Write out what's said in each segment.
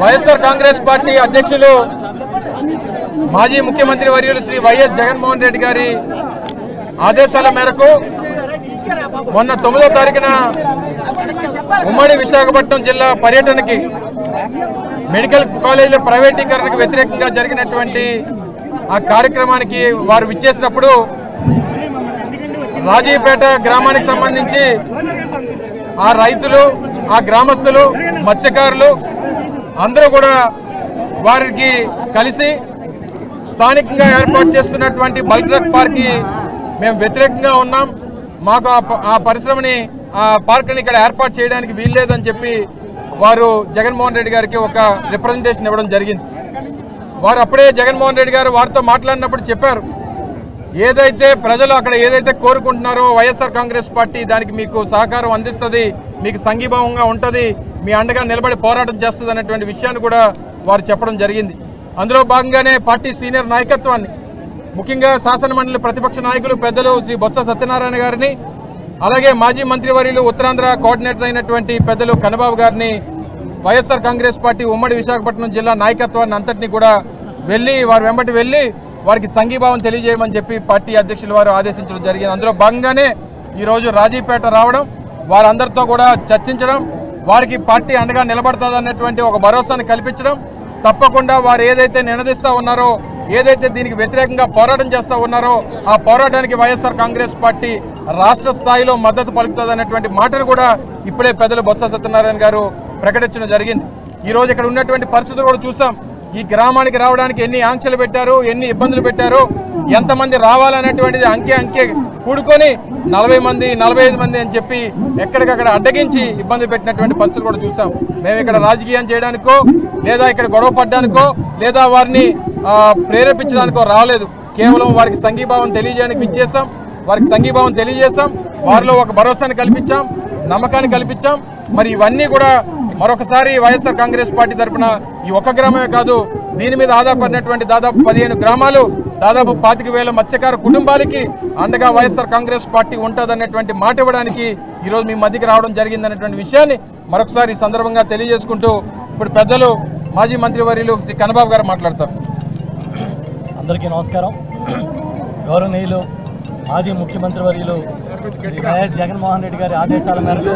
YSR Congress party అధ్యక్షులు మాజీ ముఖ్యమంత్రి వర్యులు శ్రీ వైఎస్ జగన్మోహన్ రెడ్డి గారి ఆదేశాల మేరకు మొన్న 9వ తారీఖున ఉమ్మడి విశాఖపట్నం జిల్లా పర్యటనకి మెడికల్ కాలేజీల ప్రైవేటీకరణకు వ్యతిరేకంగా జరిగినటువంటి ఆ కార్యక్రమానికి వారు విచ్చేసినప్పుడు రాజీపేట గ్రామానికి సంబంధించి ఆ రైతులు, ఆ గ్రామస్తులు, మత్స్యకారులు అందరూ కూడా వారికి కలిసి స్థానికంగా ఏర్పాటు చేస్తున్నటువంటి బల్క్ డ్రగ్ పార్క్కి మేము వ్యతిరేకంగా ఉన్నాం, మాకు ఆ పరిశ్రమని, ఆ పార్క్ని ఇక్కడ ఏర్పాటు చేయడానికి వీల్లేదని చెప్పి వారు జగన్మోహన్ రెడ్డి గారికి ఒక రిప్రజెంటేషన్ ఇవ్వడం జరిగింది. వారు అప్పుడే జగన్మోహన్ రెడ్డి గారు వారితో మాట్లాడినప్పుడు చెప్పారు, ఏదైతే ప్రజలు అక్కడ ఏదైతే కోరుకుంటున్నారో వైఎస్ఆర్ కాంగ్రెస్ పార్టీ దానికి మీకు సహకారం అందిస్తుంది, మీకు సంఘీభావంగా ఉంటుంది, మీ అండగా నిలబడి పోరాటం చేస్తుంది అనేటువంటి విషయాన్ని కూడా వారు చెప్పడం జరిగింది. అందులో భాగంగానే పార్టీ సీనియర్ నాయకత్వాన్ని, ముఖ్యంగా శాసనమండలి ప్రతిపక్ష నాయకులు పెద్దలు శ్రీ బొత్స సత్యనారాయణ గారిని, అలాగే మాజీ మంత్రివర్యులు ఉత్తరాంధ్ర కోఆర్డినేటర్ అయినటువంటి పెద్దలు కన్నబాబు గారిని, వైఎస్ఆర్ కాంగ్రెస్ పార్టీ ఉమ్మడి విశాఖపట్నం జిల్లా నాయకత్వాన్ని అంతటినీ కూడా వారి వెంబటి వెళ్ళి వారికి సంఘీభావం తెలియజేయమని చెప్పి పార్టీ అధ్యక్షులు వారు ఆదేశించడం జరిగింది. అందులో భాగంగానే ఈరోజు రాజీపేట రావడం, వారందరితో కూడా చర్చించడం, వారికి పార్టీ అండగా నిలబడుతుందన్నటువంటి ఒక భరోసాను కల్పించడం, తప్పకుండా వారు ఏదైతే నినదిస్తూ ఉన్నారో, ఏదైతే దీనికి వ్యతిరేకంగా పోరాటం చేస్తూ ఉన్నారో ఆ పోరాటానికి వైఎస్ఆర్ కాంగ్రెస్ పార్టీ రాష్ట్ర స్థాయిలో మద్దతు పలుకుతుందన్నటువంటి మాటను కూడా ఇప్పుడే పెద్దలు బొత్స సత్యనారాయణ గారు ప్రకటించడం జరిగింది. ఈరోజు ఇక్కడ ఉన్నటువంటి పరిస్థితులు కూడా చూసాం. ఈ గ్రామానికి రావడానికి ఎన్ని ఆంక్షలు పెట్టారు, ఎన్ని ఇబ్బందులు పెట్టారు, ఎంతమంది రావాలనేటువంటిది అంకె కూడుకొని 40 మంది 45 మంది అని చెప్పి ఎక్కడికక్కడ అడ్డగించి ఇబ్బంది పెట్టినటువంటి పరిస్థితులు కూడా చూసాం. మేము ఇక్కడ రాజకీయం చేయడానికో, లేదా ఇక్కడ గొడవ పడ్డానికో, లేదా వారిని ప్రేరేపించడానికో రాలేదు. కేవలం వారికి సంఘీభావం తెలియజేయడానికి ఇచ్చేసాం, వారికి సంఘీభావం తెలియజేసాం, వారిలో ఒక భరోసాని కల్పించాం, నమ్మకాన్ని కల్పించాం. మరి ఇవన్నీ కూడా మరొకసారి వైఎస్ఆర్ కాంగ్రెస్ పార్టీ తరఫున ఈ ఒక్క గ్రామమే కాదు, దీని మీద ఆధారపడినటువంటి దాదాపు 15 గ్రామాలు, దాదాపు 25,000 మత్స్యకార కుటుంబాలకి అండగా వైఎస్ఆర్ కాంగ్రెస్ పార్టీ ఉంటుందనేటువంటి మాట ఇవ్వడానికి ఈరోజు మీ మధ్యకి రావడం జరిగిందనేటువంటి విషయాన్ని మరొకసారి ఈ సందర్భంగా తెలియజేసుకుంటూ ఇప్పుడు పెద్దలు మాజీ మంత్రివర్యులు శ్రీ కన్నబాబు గారు మాట్లాడతారు. అందరికీ నమస్కారం. గౌరవనీయులు మాజీ ముఖ్యమంత్రి వర్యులు శ్రీ వైఎస్ జగన్మోహన్ రెడ్డి గారి ఆదేశాల మేరకు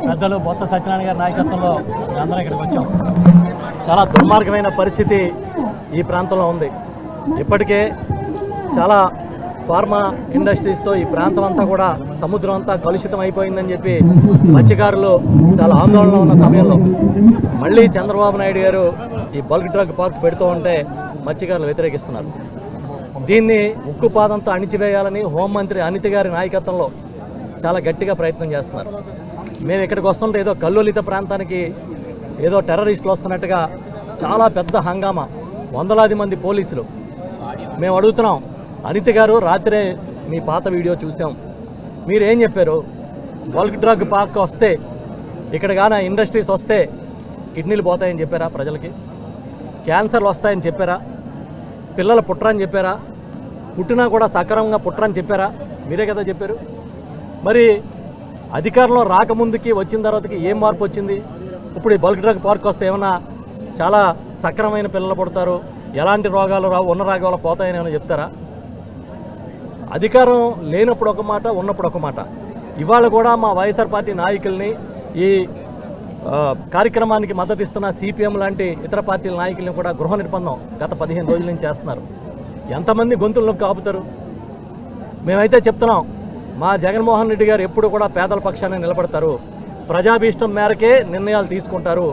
పెద్దలు బొత్స సత్యనారాయణ గారి నాయకత్వంలో అందరం ఇక్కడికి వచ్చాం. చాలా దుర్మార్గమైన పరిస్థితి ఈ ప్రాంతంలో ఉంది. ఇప్పటికే చాలా ఫార్మా ఇండస్ట్రీస్తో ఈ ప్రాంతం అంతా కూడా సముద్రం అంతా కలుషితం అయిపోయిందని చెప్పి మత్స్యకారులు చాలా ఆందోళనలో ఉన్న సమయంలో మళ్ళీ చంద్రబాబు నాయుడు గారు ఈ బల్క్ డ్రగ్ పార్క్ పెడుతూ ఉంటే మత్స్యకారులు వ్యతిరేకిస్తున్నారు. దీన్ని ఉక్కుపాదంతో అణిచివేయాలని హోంమంత్రి అనిత గారి నాయకత్వంలో చాలా గట్టిగా ప్రయత్నం చేస్తున్నారు. మేము ఇక్కడికి వస్తుంటే ఏదో కల్లోలిత ప్రాంతానికి ఏదో టెర్రరిస్టులు వస్తున్నట్టుగా చాలా పెద్ద హంగామా, వందలాది మంది పోలీసులు. మేము అడుగుతున్నాం, అనిత గారు రాత్రే మీ పాత వీడియో చూసాం, మీరేం చెప్పారు? బల్క్ డ్రగ్ పార్క్ వస్తే ఇక్కడ కానీ ఇండస్ట్రీస్ వస్తే కిడ్నీలు పోతాయని చెప్పారా? ప్రజలకి క్యాన్సర్లు వస్తాయని చెప్పారా? పిల్లలు పుట్టరని చెప్పారా? పుట్టినా కూడా సక్రమంగా పుట్టరని చెప్పారా? మీరే కదా చెప్పారు. మరి అధికారంలో రాకముందుకి వచ్చిన తర్వాతకి ఏం మార్పు వచ్చింది? ఇప్పుడు ఈ బల్క్ డ్రగ్ పార్క్ వస్తే ఏమన్నా చాలా సక్రమైన పిల్లలు పుడతారు, ఎలాంటి రోగాలు రావు, ఉన్న రోగాలు పోతాయని ఏమైనా చెప్తారా? అధికారం లేనప్పుడు ఒక మాట, ఉన్నప్పుడు ఒక మాట. ఇవాళ కూడా మా వైఎస్ఆర్ పార్టీ నాయకుల్ని, ఈ కార్యక్రమానికి మద్దతు ఇస్తున్న సిపిఎం లాంటి ఇతర పార్టీల నాయకుల్ని కూడా గృహ నిర్బంధం గత 15 రోజుల నుంచి చేస్తున్నారు. ఎంతమంది గొంతుల్లో కాపుతారు? మేమైతే చెప్తున్నాం, మా జగన్మోహన్ రెడ్డి గారు ఎప్పుడు కూడా పేదల పక్షాన్ని నిలబడతారు, ప్రజాభీష్టం మేరకే నిర్ణయాలు తీసుకుంటారు.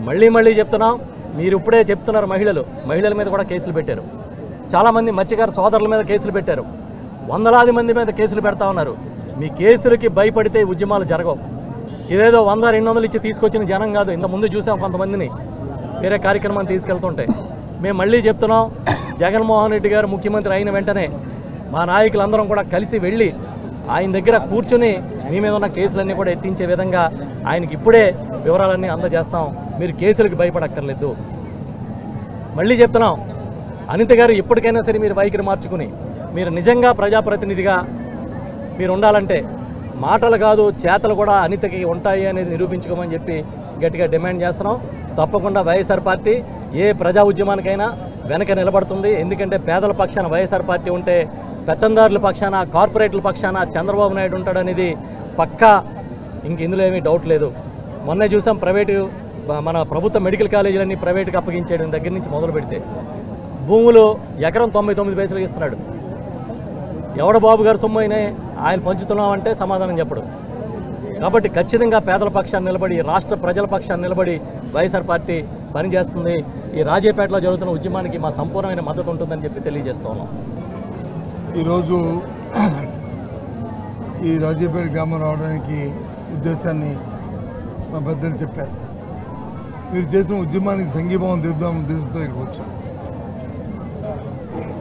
మళ్ళీ చెప్తున్నాం, మీరు ఇప్పుడే చెప్తున్నారు, మహిళల మీద కూడా కేసులు పెట్టారు, చాలామంది మత్స్యకార సోదరుల మీద కేసులు పెట్టారు, వందలాది మంది మీద కేసులు పెడతా ఉన్నారు. మీ కేసులకి భయపడితే ఉద్యమాలు జరగవు. ఇదేదో 100-200 ఇచ్చి తీసుకొచ్చిన జనం కాదు. ఇంతకుముందు చూసాం కొంతమందిని వేరే కార్యక్రమాన్ని తీసుకెళ్తుంటే. మేము మళ్ళీ చెప్తున్నాం, జగన్మోహన్ రెడ్డి గారు ముఖ్యమంత్రి అయిన వెంటనే మా నాయకులందరం కూడా కలిసి వెళ్ళి ఆయన దగ్గర కూర్చొని మీ మీద ఉన్న కేసులన్నీ కూడా ఎత్తించే విధంగా ఆయనకి ఇప్పుడే వివరాలన్నీ అందజేస్తాం. మీరు కేసులకు భయపడక్కర్లేదు. మళ్ళీ చెప్తున్నాం, అనిత గారు ఇప్పటికైనా సరే మీరు వైఖరి మార్చుకుని మీరు నిజంగా ప్రజాప్రతినిధిగా మీరు ఉండాలంటే మాటలు కాదు చేతలు కూడా అనితకి ఉంటాయి అనేది నిరూపించుకోమని చెప్పి గట్టిగా డిమాండ్ చేస్తున్నాం. తప్పకుండా వైఎస్ఆర్ పార్టీ ఏ ప్రజా ఉద్యమానికైనా వెనక నిలబడుతుంది. ఎందుకంటే పేదల పక్షాన వైఎస్ఆర్ పార్టీ ఉంటే పెత్తందారుల పక్షాన, కార్పొరేట్ల పక్షాన చంద్రబాబు నాయుడు ఉంటాడనేది పక్కా, ఇంక ఇందులో ఏమీ డౌట్ లేదు. మొన్నే చూసాం మన ప్రభుత్వ మెడికల్ కాలేజీలన్నీ ప్రైవేట్కి అప్పగించేయడం దగ్గర నుంచి మొదలు పెడితే భూములు ఎకరం 99 పైసలు ఇస్తున్నాడు. ఎవడ బాబు గారు సొమ్ము అయినా ఆయన పంచుతున్నామంటే సమాధానం చెప్పడు. కాబట్టి ఖచ్చితంగా పేదల పక్షాన్ని నిలబడి, రాష్ట్ర ప్రజల పక్షాన్ని నిలబడి వైఎస్ఆర్ పార్టీ పనిచేస్తుంది. ఈ రాజేపేటలో జరుగుతున్న ఉద్యమానికి మా సంపూర్ణమైన మద్దతు ఉంటుందని చెప్పి తెలియజేస్తూ ఉన్నాం. ఈరోజు ఈ రాజేపేట గ్రామం రావడానికి ఉద్దేశాన్ని మా పెద్దలు చెప్పారు. మీరు చేసిన ఉద్యమానికి సంఘీభావం తెలుపుదాం ఉద్దేశంతో ఇక్కడికి వచ్చాం.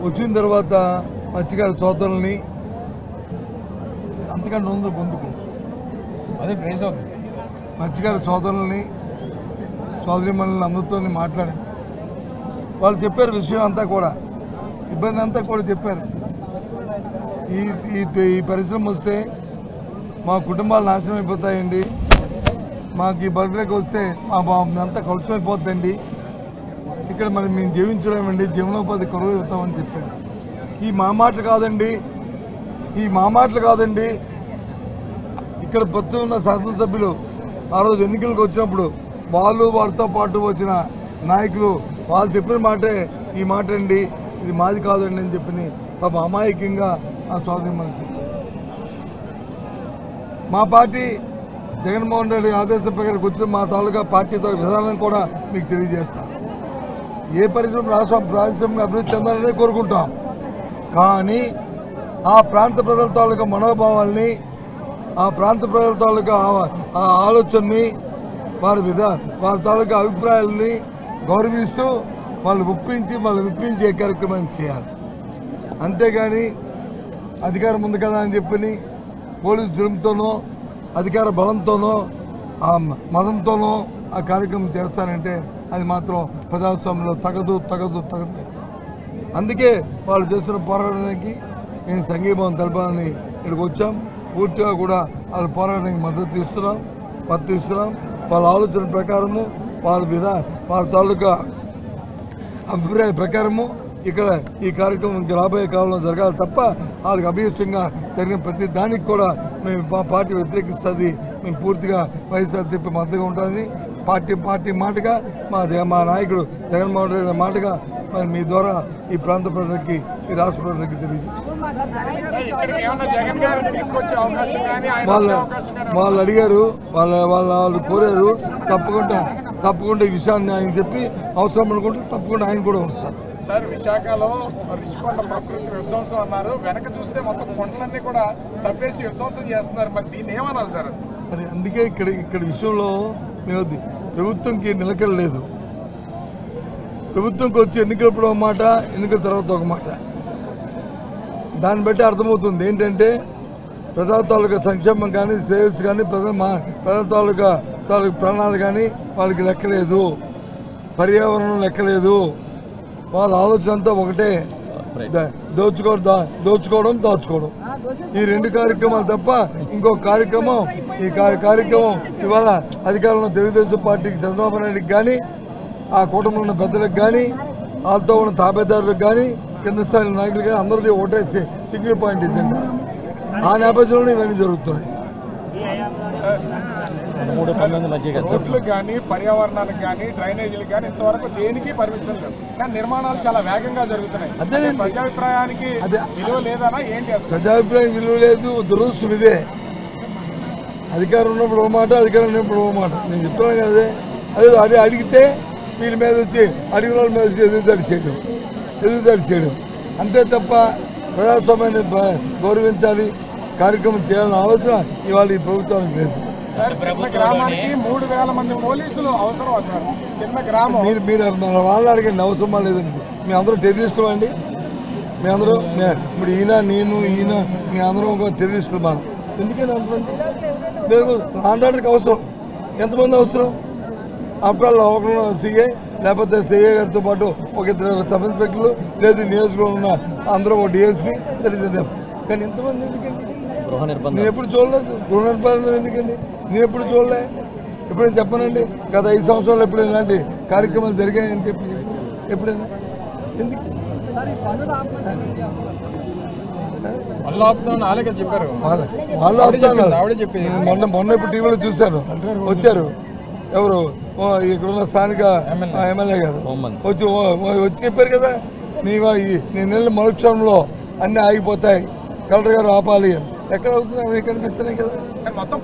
వచ్చిన తర్వాత మత్స్యకార సోదరుల్ని అంతకంటే ఉందో పొందుకు అదే ప్రైజ్ అవుతుంది. మత్స్యకార సోదరుల్ని సోదరిమణులని అందరితో మాట్లాడారు. వాళ్ళు చెప్పారు విషయం అంతా కూడా, ఇబ్బంది అంతా కూడా చెప్పారు. ఈ పరిశ్రమ వస్తే మా కుటుంబాలు నాశనం అయిపోతాయండి, మాకు ఈ బర్త్డేకి వస్తే మా అంతా కలుషమైపోతుందండి, ఇక్కడ మరి మేము జీవించలేమండి, జీవనోపాధి కరువు అవుతామని చెప్పారు. ఈ మా మాటలు కాదండి, ఇక్కడ ప్రస్తుతం ఉన్న శాసనసభ్యులు ఆ రోజు ఎన్నికలకు వచ్చినప్పుడు వారితో పాటు వచ్చిన నాయకులు వాళ్ళు చెప్పిన మాటే ఈ మాట అండి, ఇది మాది కాదండి అని చెప్పి పాప అమాయకంగా ఆ సోదరి మనకు చెప్పారు. మా పార్టీ జగన్మోహన్ రెడ్డి ఆదేశం ప్రకారం వచ్చిన మా తాలూకా పార్టీ విధానం కూడా మీకు తెలియజేస్తాం. ఏ పారిశ్రామిక అభివృద్ధి చెందాలని కోరుకుంటాం, కానీ ఆ ప్రాంత ప్రజల తాలూకా మనోభావాల్ని, ఆ ప్రాంత ప్రజల తాలూకా ఆలోచనని, వారి తాలూకా అభిప్రాయాలని గౌరవిస్తూ వాళ్ళు విప్పించే కార్యక్రమాన్ని చేయాలి. అంతేగాని అధికారం ఉంది కదా అని చెప్పని పోలీసు జులుంతోనో అధికార బలంతోనో ఆ మతంతోనో ఆ కార్యక్రమం చేస్తారంటే అది మాత్రం ప్రజాస్వామ్యంలో తగదు. అందుకే వాళ్ళు చేస్తున్న పోరాటానికి నేను సంఘీభావం తెలపాలని ఇక్కడికి వచ్చాం. పూర్తిగా కూడా వాళ్ళ పోరాటానికి మద్దతు ఇస్తున్నాం. వాళ్ళ ఆలోచన ప్రకారము, వాళ్ళ తాలూకా అభిప్రాయ ప్రకారము ఇక్కడ ఈ కార్యక్రమం రాబోయే కాలంలో జరగాలి తప్ప వాళ్ళకి అభీష్టంగా జరిగిన ప్రతి దానికి కూడా మేము మా పార్టీ వ్యతిరేకిస్తుంది. మేము పూర్తిగా వైఎస్ఆర్సీపీ మద్దతుగా ఉంటుంది. పార్టీ మాటగా మా నాయకుడు జగన్మోహన్ రెడ్డి మాటగా మరి మీ ద్వారా ఈ ప్రాంత ప్రజలకి, ఈ రాష్ట్ర ప్రజలకి తెలియజేస్తాం. వాళ్ళు అడిగారు, వాళ్ళు కోరారు. తప్పకుండా ఈ విషయాన్ని ఆయన చెప్పి అవసరం అనుకుంటే తప్పకుండా ఆయన కూడా వస్తారు. సార్, విశాఖలో రిషికొండ ప్రకృతి విధ్వంసం అన్నారు, వెనక చూస్తే మొత్తం కొండలన్నీ కూడా తప్పేసి విధ్వంసం చేస్తున్నారు. మరి దీన్ని ఏమన్నారు సార్? మరి అందుకే ఇక్కడ విషయంలో మేము ప్రభుత్వంకి నిలకడ లేదు. ప్రభుత్వంకి వచ్చి ఎన్నికలప్పుడు ఒక మాట, ఎన్నికల తర్వాత ఒక మాట. దాన్ని బట్టి అర్థమవుతుంది ఏంటంటే ప్రజా తాలూకా సంక్షేమం కానీ, శ్రేయస్సు కానీ, ప్రజల తాలూకా ప్రాణాలు కానీ వాళ్ళకి లెక్కలేదు, పర్యావరణం లెక్కలేదు. వాళ్ళ ఆలోచన అంతా ఒకటే, దోచుకోవడం దాచుకోవడం. ఈ రెండు కార్యక్రమాలు తప్ప ఇంకో కార్యక్రమం ఇవాళ అధికారంలో తెలుగుదేశం పార్టీకి, చంద్రబాబు నాయుడికి కానీ, ఆ కూటమిలో ఉన్న పెద్దలకు కానీ, వాళ్ళతో ఉన్న తాబేదారులకు కానీ, కింద స్థాయి నాయకులు కానీ అందరిది ఒకటే సింగిల్ పాయింట్ ఇచ్చింది. ఆ నేపథ్యంలోనే ఇవన్నీ జరుగుతున్నాయి. రోడ్లు కానీ, పర్యావరణానికి కానీ, డ్రైనేజీలు కానీ ఇంతవరకు దేనికి పర్మిషన్ లేదు, కానీ నిర్మాణాలు చాలా వేగంగా జరుగుతున్నాయి. అదే ప్రజాభిప్రాయానికి విలువ లేదనా ఏంటి? ప్రజాభిప్రాయం విలువ లేదు. దురదృష్టం ఇదే. అధికారం ఉన్నప్పుడు ఓ మాట, అధికారం ఉన్నప్పుడు ఓ మాట. నేను చెప్తున్నాను కదా, అదే అడిగితే వీళ్ళ మీద వచ్చి అడిగిన వాళ్ళ మీద వచ్చి ఎదురుదాడి చేయడం అంతే తప్ప ప్రజాస్వామ్యాన్ని గౌరవించాలి, కార్యక్రమం చేయాలన్న ఆలోచన ఇవాళ ఈ ప్రభుత్వానికి లేదు. గ్రామానికి 3000 మంది పోలీసులు అవసరం అన్నారు. చిన్న గ్రామం. మీరు మన వాళ్ళని అడగండి, అవసరమా లేదండి. మీ అందరూ టెర్రరిస్టులు అండి. మీ అందరూ ఇప్పుడు ఈయన మీ అందరూ ఒక టెర్రరిస్టులు. మనం ఎందుకని అంతమంది ఆంధ్రాకి అవసరం? ఎంతమంది అవసరం? అప్పుడు ఒకరు సీఏ, లేకపోతే సీఏ గారితో పాటు ఒక 2 సబ్ ఇన్స్పెక్టర్లు, లేదు నియోజకవర్గంలో ఉన్న అందరూ ఒక డిఎస్పీ, కానీ ఎంతమంది ఎందుకండి? నేను ఎప్పుడు చూడలేదు. గృహ నిర్బంధం ఎందుకండి? నేను ఎప్పుడు చూడలే. ఎప్పుడైనా చెప్పనండి గత 5 సంవత్సరాలు ఎప్పుడైనా ఇలాంటి కార్యక్రమాలు జరిగాయని చెప్పి ఎప్పుడైనా ఎందుకు వాళ్ళు ఆపుతాను మొన్న ఇప్పుడు టీవీలో చూశాను వచ్చారు ఎవరు ఇక్కడున్న స్థానిక ఎమ్మెల్యే గారు వచ్చి చెప్పారు కదా నీ నెల మరుక్షణంలో అన్నీ ఆగిపోతాయి కలెక్టర్ గారు ఆపాలి అని ఎక్కడ అవుతుంది అవి కనిపిస్తున్నాయి కదా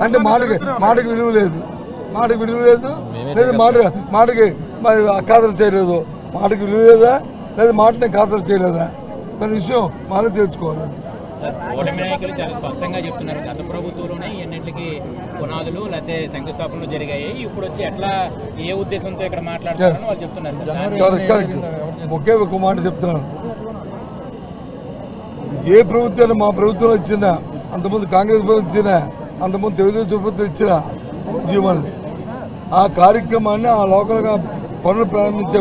అంటే మాటకి విలువ లేదు లేదు మాటకి ఖాతరు చేయలేదు మాటకి విలువ లేదా లేదా మాటని ఖాతరు చేయలేదా మన విషయం మాలో తెలుసుకోవాలి కూటమి నాయకులు చాలా స్పష్టంగా చెప్తున్నారు గత ప్రభుత్వంలోనే ఎన్నింటికి పునాదులు లేకపోతే శంకుస్థాపనలు జరిగాయి ఇప్పుడు వచ్చి ఎట్లా ఏ ఉద్దేశంతో ఇక్కడ మాట్లాడుతున్నారని వాళ్ళు చెప్తున్నారు. ఒకే ఒక మాట చెప్తున్నాను ఏ ప్రభుత్వాన్ని మా ప్రభుత్వంలో ఇచ్చినా అంతకుముందు కాంగ్రెస్ ప్రభుత్వం ఇచ్చినా అంతకుముందు తెలుగుదేశం ప్రభుత్వం ఇచ్చిన ఉద్యమాన్ని ఆ కార్యక్రమాన్ని ఆ లోకల్గా పనులు ప్రారంభించే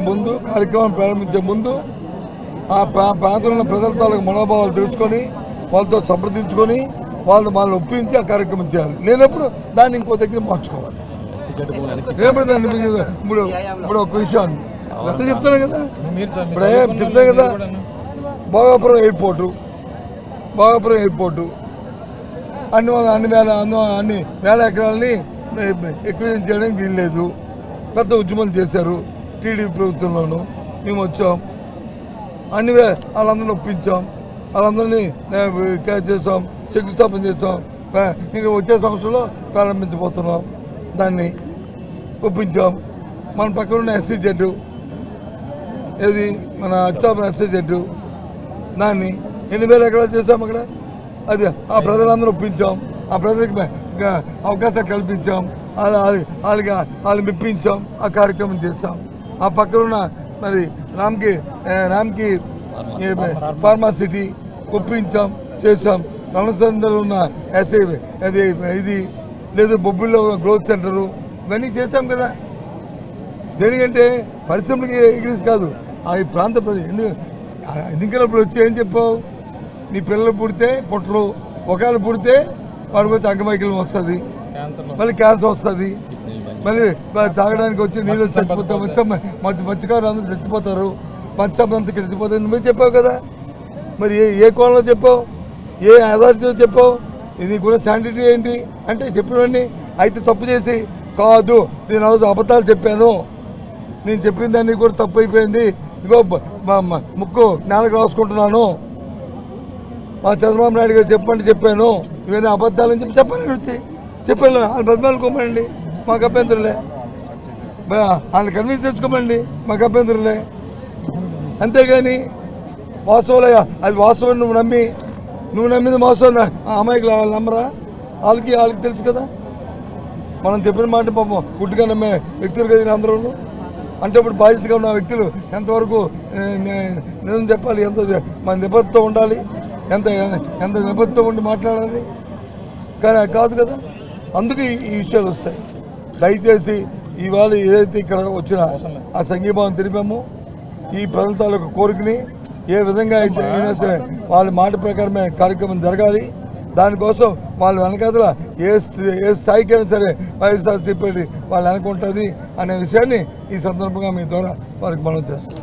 ముందు ఆ ప్రాంతంలో ఉన్న ప్రజల తాలూకు మనోభావాలు తెలుసుకొని వాళ్ళతో సంప్రదించుకొని వాళ్ళని ఒప్పించి ఆ కార్యక్రమం చేయాలి. లేనప్పుడు దాన్ని ఇంకో దగ్గర మార్చుకోవాలి. లేనప్పుడు దాన్ని ఇప్పుడు ఒక విషయాన్ని అదే చెప్తాను కదా భోగాపురం ఎయిర్పోర్టు అన్ని వేల ఎకరాలని ఎక్విజిషన్ చేయడానికి వీల్లేదు. పెద్ద ఉద్యమం చేశారు టీడీపీ ప్రభుత్వంలోనూ. మేము వచ్చాం వాళ్ళందరినీ ఒప్పించాం, వాళ్ళందరినీ క్యాచ్ చేసాం, శంకుస్థాపన చేసాం. ఇంకా వచ్చే సంవత్సరంలో ప్రారంభించబోతున్నాం. దాన్ని ఒప్పించాం. మన పక్కన ఉన్న SEZ ఏది మన అచ్చాపురం SEZ దాన్ని 8,000 ఎకరాలు చేసాం అక్కడ. అది ఆ ప్రజలందరూ ఒప్పించాం, ఆ ప్రజలకు అవకాశాలు కల్పించాం, వాళ్ళని మెప్పించాం, ఆ కార్యక్రమం చేస్తాం. ఆ పక్కనున్న మరి రామ్కి ఫార్మాసిటీ ఒప్పించాం, చేసాం. రణసందలో ఉన్న ఇది లేదు బొబ్బిల్లో గ్రోత్ సెంటరు ఇవన్నీ చేసాం కదా. దేనికంటే పరిశ్రమలకి ఎగ్రీస్ కాదు, ఆ ప్రాంత ఎన్నికలప్పుడు వచ్చి ఏం చెప్పావు, నీ పిల్లలు పుడితే పుట్టరు, ఒకవేళ పుడితే వాడికి వచ్చి అంగమైకల్యం వస్తుంది, మళ్ళీ క్యాన్సర్ వస్తుంది, మళ్ళీ తాగడానికి వచ్చి నీళ్ళు చచ్చిపోతాం, మత్స్యకారులు అందరూ చచ్చిపోతారు, మత్స్యకారులు అంతా చచ్చిపోతారు. నువ్వే చెప్పావు కదా. మరి ఏ కోణంలో చెప్పావు, ఏ అథారిటీతో చెప్పావు, ఇది కూడా శానిటీ ఏంటి అంటే చెప్పినవన్నీ. అయితే తప్పు చేసి కాదు నేను అబద్ధాలు చెప్పాను, నేను చెప్పిన దాన్ని కూడా తప్పు అయిపోయింది, ఇగో ముక్కు నేలకు రాసుకుంటున్నాను, మా చంద్రబాబు నాయుడు గారు చెప్పాను, ఇవన్నీ అబద్ధాలని చెప్పండి వచ్చి చెప్పాను. వాళ్ళు బతిమాలుకోమండి, మాకు అభ్యంతరులే. వాళ్ళని కన్విన్స్ చేసుకోమండి, మాకు అభ్యంతరులే. అంతేగాని వాస్తవాలే అది వాస్తవం నువ్వు నమ్మింది వాస్తవం అమ్మాయికి నమ్మరా? వాళ్ళకి తెలుసు కదా. మనం చెప్పిన మాట పాపం గుడ్డుగా నమ్మే వ్యక్తులు కదా అందరూ. అంటే ఇప్పుడు బాధ్యతగా ఉన్న వ్యక్తులు ఎంతవరకు నిజం చెప్పాలి, ఎంత మన నిబద్ధత ఉండాలి, ఎంత నిబద్ధత ఉండి మాట్లాడాలి. కానీ కాదు కదా. అందుకు ఈ విషయాలు వస్తాయి. దయచేసి ఇవాళ ఏదైతే ఇక్కడ వచ్చిన ఆ సంఘీభావం తెలిపామో ఈ ప్రజల తాలూకు కోరికని ఏ విధంగా అయితే అయినా సరే వాళ్ళ మాట ప్రకారమే కార్యక్రమం జరగాలి. దానికోసం వాళ్ళ వెనకాతల ఏ స్థాయికైనా సరే వైఎస్ఆర్సీపీ వాళ్ళు అనుకుంటుంది అనే విషయాన్ని ఈ సందర్భంగా మీ ద్వారా వారికి మనం చేస్తాం.